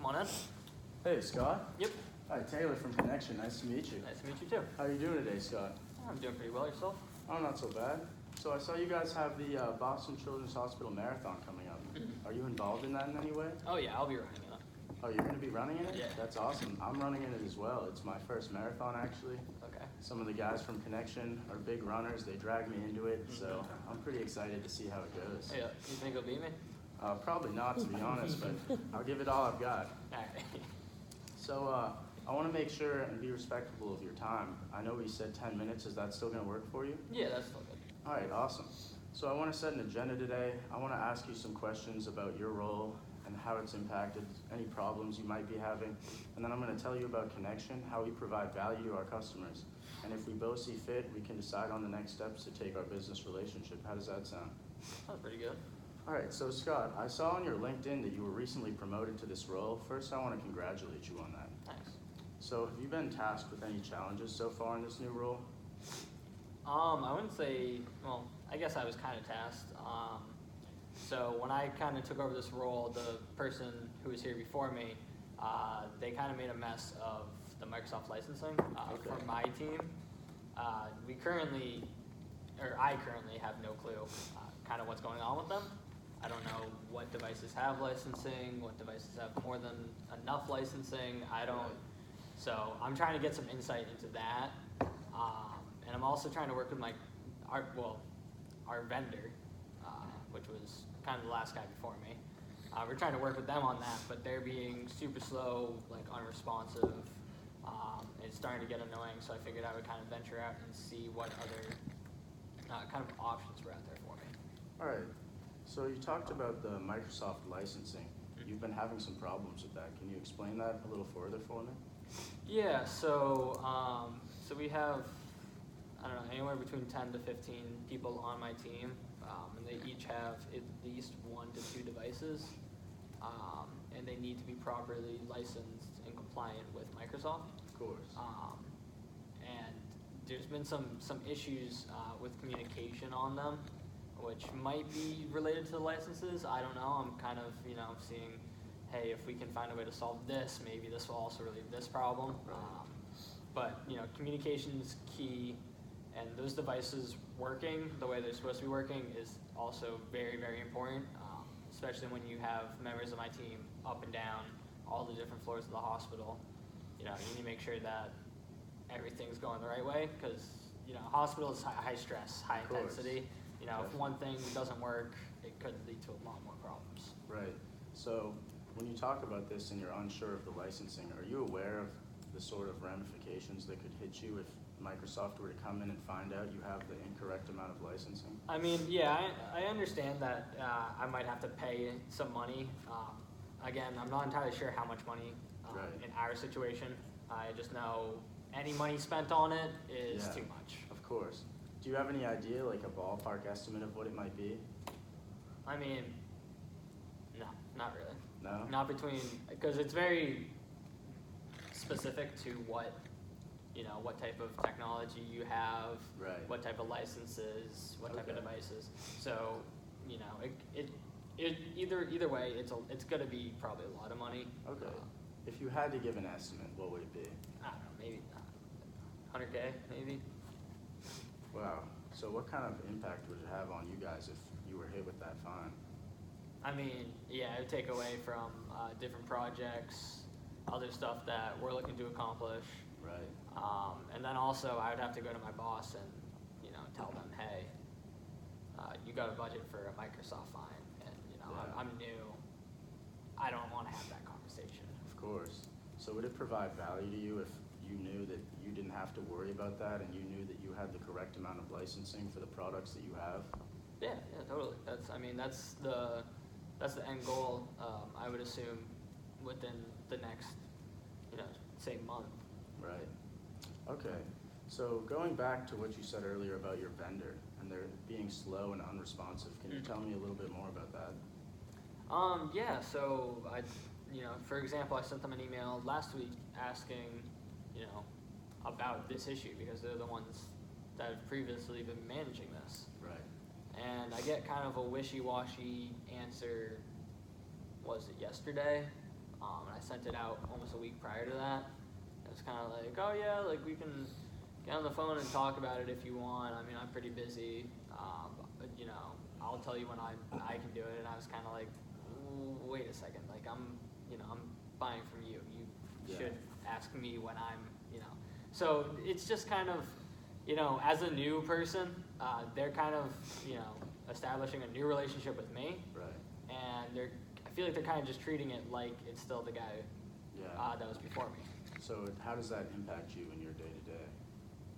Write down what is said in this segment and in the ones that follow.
on in. Hey, Scott. Yep. Hi, Taylor from Connection. Nice to meet you. Nice to meet you too. How are you doing today, Scott? I'm doing pretty well. Yourself? Oh, not so bad. So I saw you guys have the Boston Children's Hospital Marathon coming up. Are you involved in that in any way? Oh yeah, I'll be running it. Oh, you're going to be running in it? Yeah. That's awesome. I'm running in it as well. It's my first marathon, actually. Okay. Some of the guys from Connection are big runners. They drag me into it, so I'm pretty excited to see how it goes. Yeah. You think you'll beat me? Probably not, to be honest, but I'll give it all I've got. All right. So I want to make sure and be respectful of your time. I know we said 10 minutes. Is that still going to work for you? Yeah, that's still good. All right, awesome. So I want to set an agenda today. I want to ask you some questions about your role and how it's impacted, any problems you might be having. And then I'm going to tell you about Connection, how we provide value to our customers. And if we both see fit, we can decide on the next steps to take our business relationship. How does that sound? That's pretty good. All right, so Scott, I saw on your LinkedIn that you were recently promoted to this role. First, I want to congratulate you on that. Thanks. So have you been tasked with any challenges so far in this new role? I wouldn't say. Well, I guess I was kind of tasked. So when I kind of took over this role, the person who was here before me, they kind of made a mess of the Microsoft licensing Okay. for my team. I currently have no clue kind of what's going on with them. I don't know what devices have licensing, what devices have more than enough licensing. I don't. So I'm trying to get some insight into that, and I'm also trying to work with our vendor, which was kind of the last guy before me. We're trying to work with them on that, but they're being super slow, like unresponsive. It's starting to get annoying, so I figured I would kind of venture out and see what other kind of options were out there for me. All right. So you talked about the Microsoft licensing. You've been having some problems with that. Can you explain that a little further for me? Yeah, so we have, I don't know, anywhere between 10 to 15 people on my team, and they each have at least 1 to 2 devices, and they need to be properly licensed and compliant with Microsoft. Of course. And there's been some issues with communication on them, which might be related to the licenses. I don't know. I'm kind of, seeing, hey, if we can find a way to solve this, maybe this will also relieve this problem. Right. But communication is key, and those devices working the way they're supposed to be working is also very, very important, especially when you have members of my team up and down all the different floors of the hospital. You need to make sure that everything's going the right way, because hospital is high stress, high intensity. If one thing doesn't work, it could lead to a lot more problems. Right. So when you talk about this and you're unsure of the licensing, are you aware of the sort of ramifications that could hit you if Microsoft were to come in and find out you have the incorrect amount of licensing? I mean, yeah, I understand that I might have to pay some money. Again, I'm not entirely sure how much money in our situation. I just know any money spent on it is too much. Of course. Do you have any idea, like a ballpark estimate of what it might be? I mean, no, not really. No? Not because it's very specific to what type of technology you have, what type of licenses, what type of devices. So, either way, it's going to be probably a lot of money. Okay. If you had to give an estimate, what would it be? I don't know, maybe 100K, maybe. Wow. So what kind of impact would it have on you guys if you were hit with that fine? I mean, yeah, it would take away from different projects, other stuff that we're looking to accomplish. Right. And then also I would have to go to my boss and, tell them, hey, you got a budget for a Microsoft fine, and, I'm new. I don't want to have that conversation. Of course. So would it provide value to you if you knew that you didn't have to worry about that and you knew that you had the correct amount of licensing for the products that you have? Yeah, totally. That's the end goal, I would assume, within the next, say month. Right. Okay. So going back to what you said earlier about your vendor and they're being slow and unresponsive, can you tell me a little bit more about that? Yeah, so for example, I sent them an email last week asking, about this issue, because they're the ones that have previously been managing this. Right. And I get kind of a wishy-washy answer, was it yesterday? and I sent it out almost a week prior to that. It was kind of like, oh yeah, like we can get on the phone and talk about it if you want. I mean, I'm pretty busy, but you know, I'll tell you when I can do it. And I was kind of like, wait a second, like I'm buying from you. You should ask me when I'm, you know. So it's just kind of, you know, as a new person, they're kind of, you know, establishing a new relationship with me. Right. And I feel like they're kind of just treating it like it's still the guy that was before me. So how does that impact you in your day-to-day?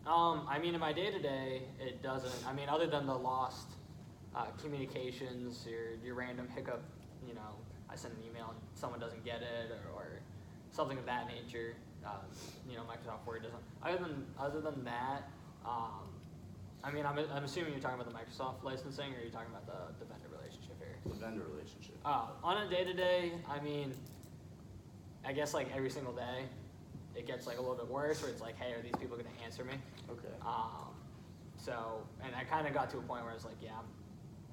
I mean, in my day-to-day, it doesn't. I mean, other than the lost communications, your random hiccup, you know, I send an email and someone doesn't get it, or something of that nature. You know, Microsoft Word doesn't. Other than that, I mean, I'm assuming you're talking about the Microsoft licensing, or are you talking about the vendor relationship here? The vendor relationship. On a day-to-day, I mean, I guess like every single day, it gets like a little bit worse, where it's like, hey, are these people going to answer me? Okay. So, and I kind of got to a point where I was like, yeah,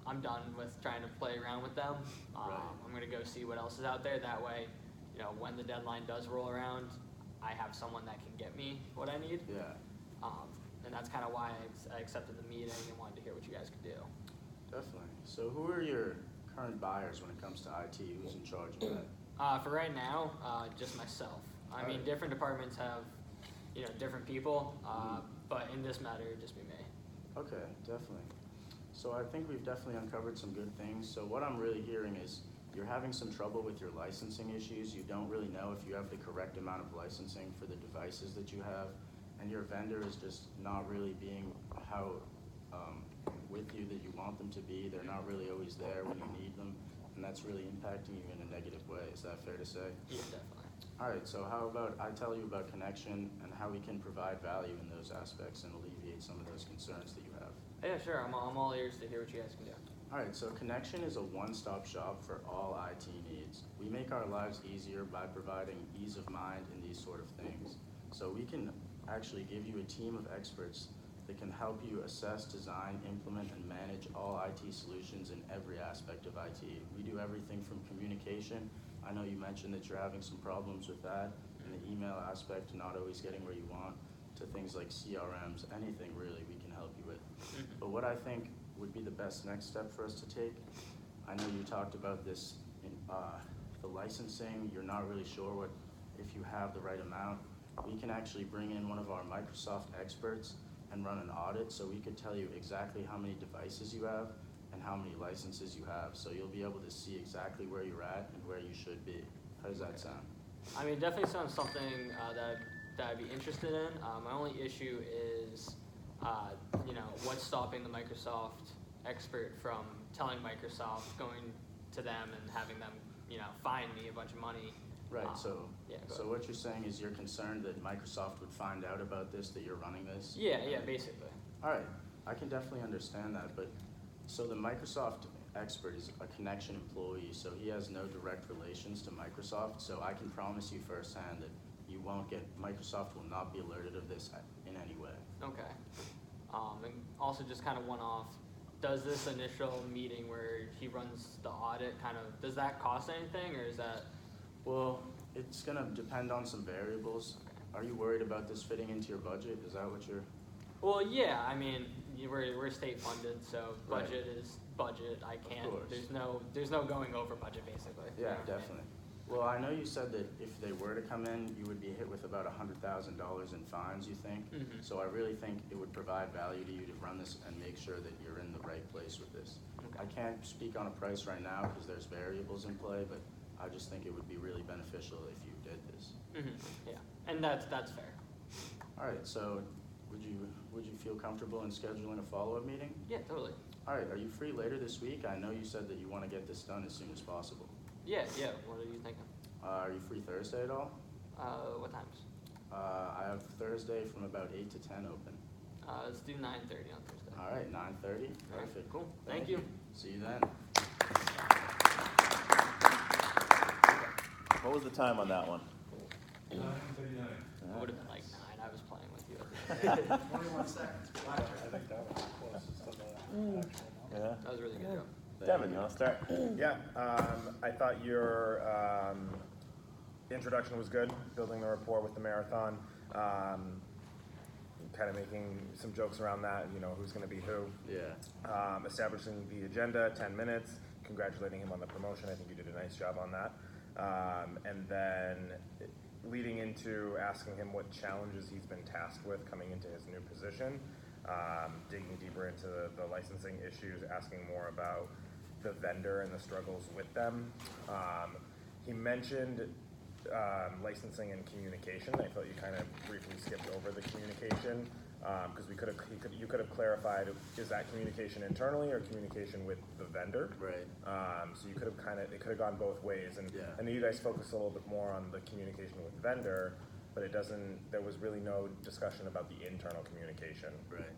I'm done with trying to play around with them. Right. I'm going to go see what else is out there. That way, you know, when the deadline does roll around, I have someone that can get me what I need. Yeah. And that's kind of why I accepted the meeting and wanted to hear what you guys could do. Definitely. So who are your current buyers when it comes to IT? Who's in charge of that? For right now, just myself. I mean, different departments have, you know, different people, but in this matter, it'd just be me. Okay, definitely. So I think we've definitely uncovered some good things. So what I'm really hearing is you're having some trouble with your licensing issues. You don't really know if you have the correct amount of licensing for the devices that you have, and your vendor is just not really being how with you that you want them to be. They're not really always there when you need them, and that's really impacting you in a negative way. Is that fair to say? Yeah, definitely. All right, so how about I tell you about connection and how we can provide value in those aspects and alleviate some of those concerns that you have. Yeah, sure. I'm all ears to hear what you guys can do. All right, so Connection is a one-stop shop for all IT needs. We make our lives easier by providing ease of mind in these sort of things. So we can actually give you a team of experts that can help you assess, design, implement, and manage all IT solutions in every aspect of IT. We do everything from communication. I know you mentioned that you're having some problems with that, and the email aspect, not always getting where you want, to things like CRMs, anything really we can help you with. But what I think would be the best next step for us to take, I know you talked about this in the licensing, you're not really sure if you have the right amount. We can actually bring in one of our Microsoft experts and run an audit, so we could tell you exactly how many devices you have and how many licenses you have. So you'll be able to see exactly where you're at and where you should be. How does that sound? I mean, it definitely sounds something that I'd be interested in. My only issue is, you know, what's stopping the Microsoft expert from telling Microsoft, going to them and having them, you know, fine me a bunch of money. Right, so what you're saying is you're concerned that Microsoft would find out about this, that you're running this? Yeah, basically. All right, I can definitely understand that, but so the Microsoft expert is a Connection employee, so he has no direct relations to Microsoft, so I can promise you firsthand that you won't get, Microsoft will not be alerted of this in any way. Okay. And also just kind of one off, does this initial meeting where he runs the audit does that cost anything, or is that? Well, it's gonna depend on some variables. Okay. Are you worried about this fitting into your budget? Is that what you're? Well, yeah. I mean, we're state funded, so budget Right. is budget. I can't. Of course. There's no going over budget, basically. Yeah, definitely. Well, I know you said that if they were to come in, you would be hit with about $100,000 in fines, you think? Mm-hmm. So I really think it would provide value to you to run this and make sure that you're in the right place with this. Okay. I can't speak on a price right now because there's variables in play, but I just think it would be really beneficial if you did this. Mm-hmm. Yeah, and that's fair. All right, so would you feel comfortable in scheduling a follow-up meeting? Yeah, totally. All right, are you free later this week? I know you said that you want to get this done as soon as possible. Yeah. What are you thinking? Are you free Thursday at all? What times? I have Thursday from about 8 to 10 open. Let's do 9:30 on Thursday. All right, 9:30. All right, Perfect. cool. Thank you. See you then. What was the time on that one? 9:39. It would have been like 9. I was playing with you. 21 seconds. My turn. I think that was the closest to the actual number. Yeah. That was a really good. Job. Thank you. Devin, you want to start? Yeah, I thought your the introduction was good, building the rapport with the marathon, kind of making some jokes around that, you know, who's going to be who. Yeah. Establishing the agenda, 10 minutes, congratulating him on the promotion. I think you did a nice job on that. And then leading into asking him what challenges he's been tasked with coming into his new position, digging deeper into the licensing issues, asking more about the vendor and the struggles with them. He mentioned licensing and communication. I felt you kind of briefly skipped over the communication because you could have clarified, is that communication internally or communication with the vendor? Right. So you could have it could have gone both ways, and Yeah. I know you guys focused a little bit more on the communication with vendor, but there was really no discussion about the internal communication. Right.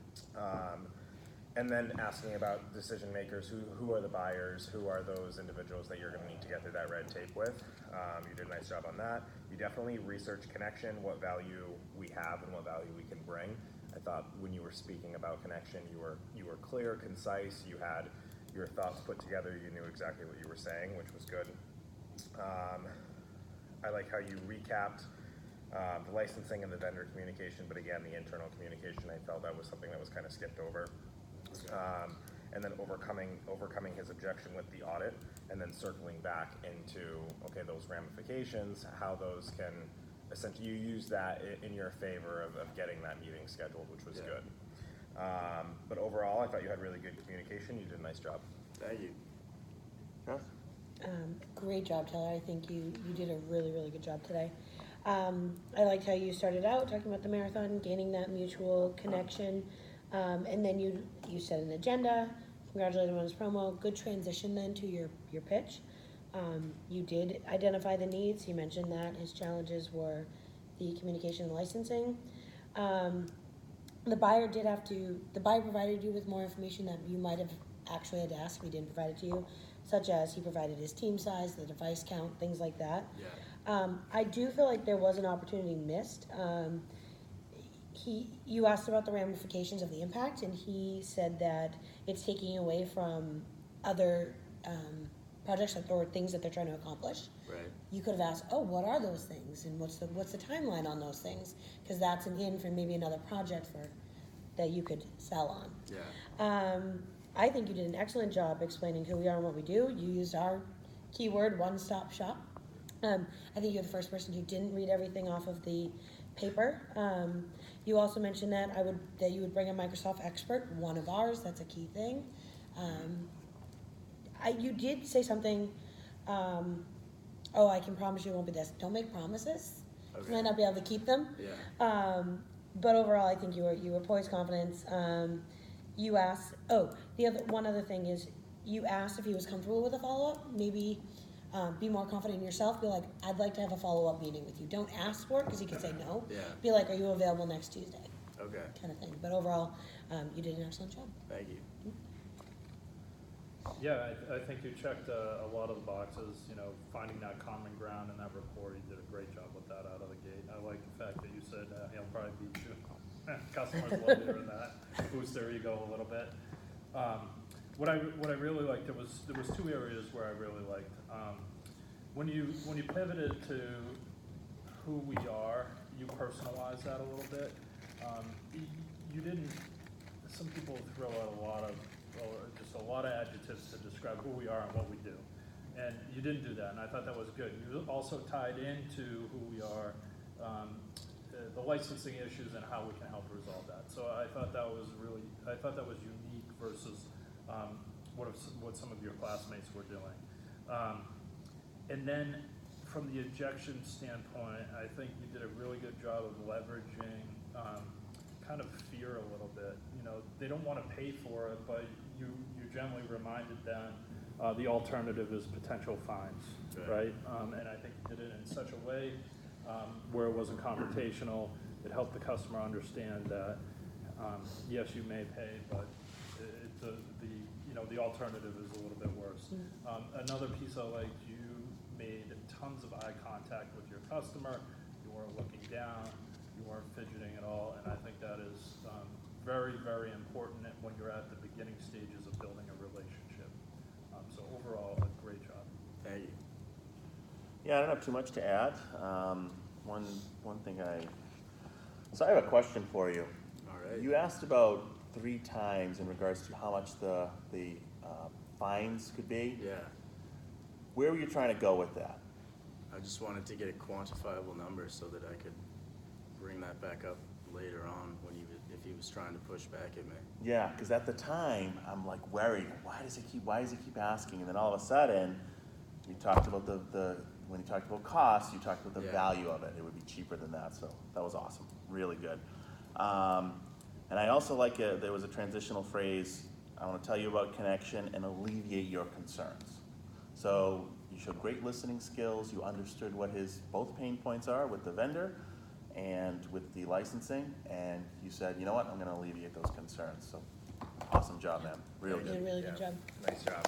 And then asking about decision makers, who are the buyers, who are those individuals that you're going to need to get through that red tape with. You did a nice job on that. You definitely researched connection, what value we have and what value we can bring. I thought when you were speaking about connection, you were clear, concise, you had your thoughts put together, you knew exactly what you were saying, which was good. I like how you recapped the licensing and the vendor communication, but again, the internal communication, I felt that was something that was kind of skipped over. And then overcoming his objection with the audit, and then circling back into, okay, those ramifications, how those can, essentially, you use that in your favor of getting that meeting scheduled, which was good. But overall, I thought you had really good communication. You did a nice job. Thank you. Great job, Taylor. I think you did a really, really good job today. I liked how you started out talking about the marathon, gaining that mutual connection. And then you set an agenda, congratulated him on his promo, good transition then to your pitch. You did identify the needs, you mentioned that his challenges were the communication and licensing. The buyer provided you with more information that you might have actually had to ask if he didn't provide it to you, such as he provided his team size, the device count, things like that. Yeah. I do feel like there was an opportunity missed. You asked about the ramifications of the impact, and he said that it's taking away from other projects or things that they're trying to accomplish. Right. You could have asked, "Oh, what are those things, and what's the timeline on those things?" Because that's an in for maybe another project that you could sell on. Yeah. I think you did an excellent job explaining who we are and what we do. You used our keyword, one-stop shop. I think you're the first person who didn't read everything off of the paper. You also mentioned that you would bring a Microsoft expert, one of ours. That's a key thing. You did say something. I can promise you it won't be this. Don't make promises. Okay. You might not be able to keep them. Yeah. But overall, I think you were poised, confidence. You asked. One other thing is you asked if he was comfortable with a follow-up. Maybe. Be more confident in yourself. Be like, I'd like to have a follow-up meeting with you. Don't ask for it because he could say no. Yeah. Be like, are you available next Tuesday? Okay. Kind of thing. But overall, you did an excellent job. Thank you. Yeah, I think you checked a lot of the boxes, finding that common ground in that rapport. You did a great job with that out of the gate. I like the fact that you said he'll probably beat you. Customers love hearing that. Boost their ego a little bit. What I really liked, there was two areas where I really liked. When you pivoted to who we are, you personalized that a little bit. You didn't. Some people throw out a lot of adjectives to describe who we are and what we do, and you didn't do that. And I thought that was good. You also tied into who we are, the licensing issues and how we can help resolve that. So I thought that was unique versus what some of your classmates were doing. And then from the objection standpoint, I think you did a really good job of leveraging kind of fear a little bit. They don't want to pay for it, but you gently reminded them the alternative is potential fines, right? And I think you did it in such a way where it wasn't confrontational. It helped the customer understand that yes, you may pay, but the alternative is a little bit worse. Another piece I liked, you made tons of eye contact with your customer. You weren't looking down. You weren't fidgeting at all. And I think that is very, very important when you're at the beginning stages of building a relationship. So overall, a great job. Thank you. Yeah, I don't have too much to add. One thing so I have a question for you. All right. You asked about 3 times in regards to how much the fines could be. Yeah, Where were you trying to go with that? I just wanted to get a quantifiable number so that I could bring that back up later on when if he was trying to push back at me. Yeah, because at the time I'm like worried. Why does he keep asking? And then all of a sudden, you talked about when you talked about costs, you talked about the Yeah. value of it. It would be cheaper than that, so that was awesome, really good. And I also like there was a transitional phrase. I want to tell you about connection and alleviate your concerns. So you showed great listening skills. You understood what his both pain points are with the vendor and with the licensing, and you said, you know what, I'm going to alleviate those concerns. So awesome job, man. Really You did a good. really good job. Nice job.